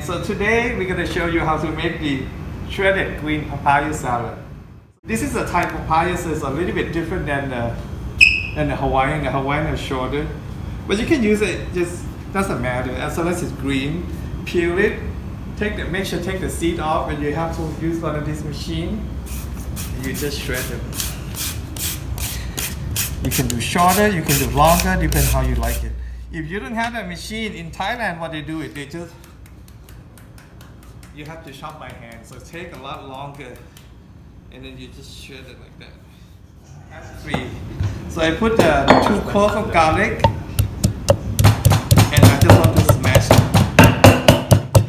so today we're going to show you how to make the shredded green papaya salad. This is a Thai papaya, so it's a little bit different than the Hawaiian. The Hawaiian is shorter, but you can use it. Just doesn't matter as long as it's green. Peel it. Make sure take the seed off, and you have to use one of these machines. You just shred it. You can do shorter, you can do longer, depends how you like it. If you don't have that machine in Thailand, what they do is you have to chop by hand, so it takes a lot longer, and then you just shred it like that. That's 3. So I put the 2 cloves of garlic, and I just want to smash it.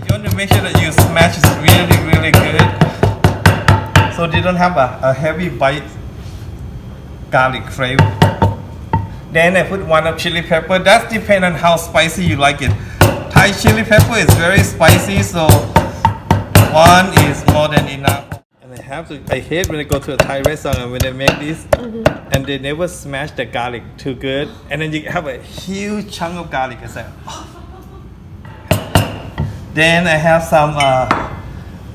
You want to make sure that you smash it really good, so they don't have a heavy bite garlic flavor. Then I put 1 of chili pepper. That depends on how spicy you like it. Thai chili pepper is very spicy, so 1 is more than enough. And I hate when I go to a Thai restaurant and when they make this, and they never smash the garlic too good, and then you have a huge chunk of garlic. It's like, Then I have some.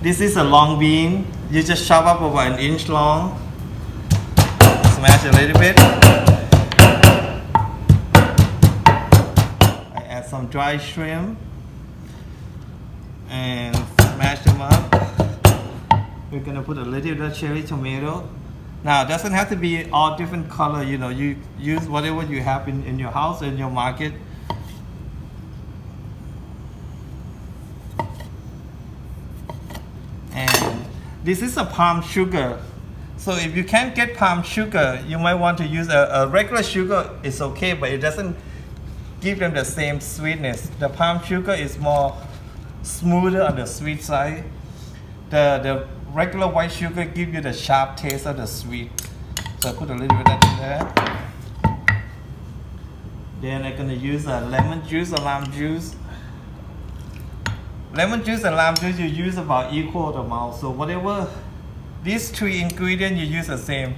This is a long bean. You just chop up about 1 inch long. Smash a little bit. I add some dry shrimp and smash them up. We're gonna put a little bit of cherry tomato. Now it doesn't have to be all different color. You use whatever you have in your house, in your market. And this is a palm sugar. So if you can't get palm sugar, you might want to use a regular sugar. It's okay, but it doesn't give them the same sweetness. The palm sugar is more smoother on the sweet side. The regular white sugar gives you the sharp taste of the sweet. So I put a little bit of that in there. Then I'm gonna use a lemon juice or lime juice. Lemon juice and lime juice you use about equal amount. So whatever. These 3 ingredients you use the same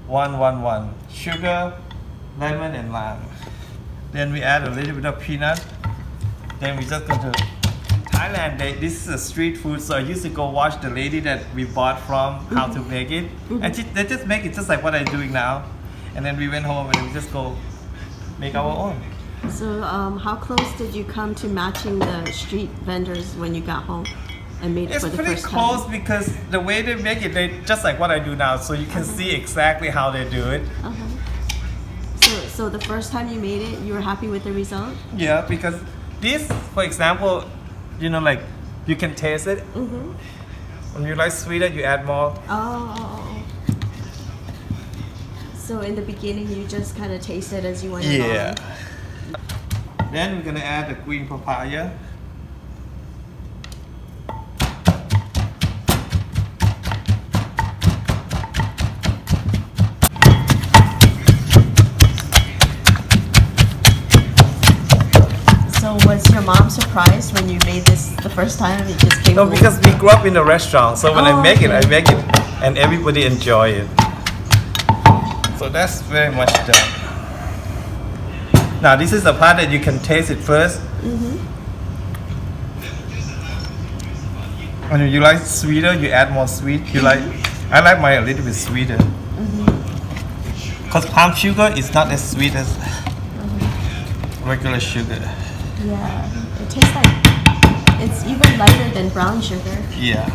1. Sugar, lemon, and lime. Then we add a little bit of peanut. Then we just go to Thailand. This is a street food, so I used to go watch the lady that we bought from how to make it. And they just make it just like what I'm doing now. And then we went home and we just go make our own. So how close did you come to matching the street vendors when you got home? And made it it's for the pretty first close time? Because the way they make it, they just like what I do now, so you can see exactly how they do it. So the first time you made it, you were happy with the result? Yeah, because this, for example, like you can taste it. When you like sweeter, you add more. Oh. So in the beginning, you just kind of taste it as you went along. Yeah. Then we're gonna add the green papaya. So was your mom surprised when you made this the first time? It just came. No, because we grew up in a restaurant, so when I make it, and everybody enjoy it. So that's very much done. Now this is the part that you can taste it first. When you like sweeter, you add more sweet. I like mine a little bit sweeter. Because palm sugar is not as sweet as regular sugar. Yeah, it tastes like it's even lighter than brown sugar. Yeah.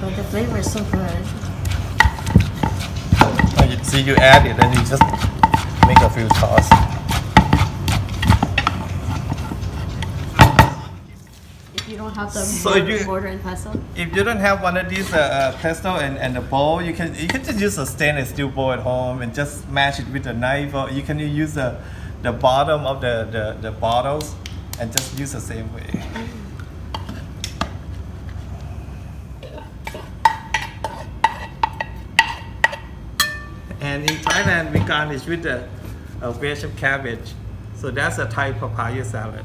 But the flavor is so good. See, you add it and you just make a few toss. If you don't have the mortar and pestle? If you don't have one of these pestle and a bowl, you can just use a stainless steel bowl at home and just mash it with a knife, or you can use the bottom of the bottles and just use the same way. And in Thailand, we garnish with a veg of cabbage. So that's a Thai papaya salad.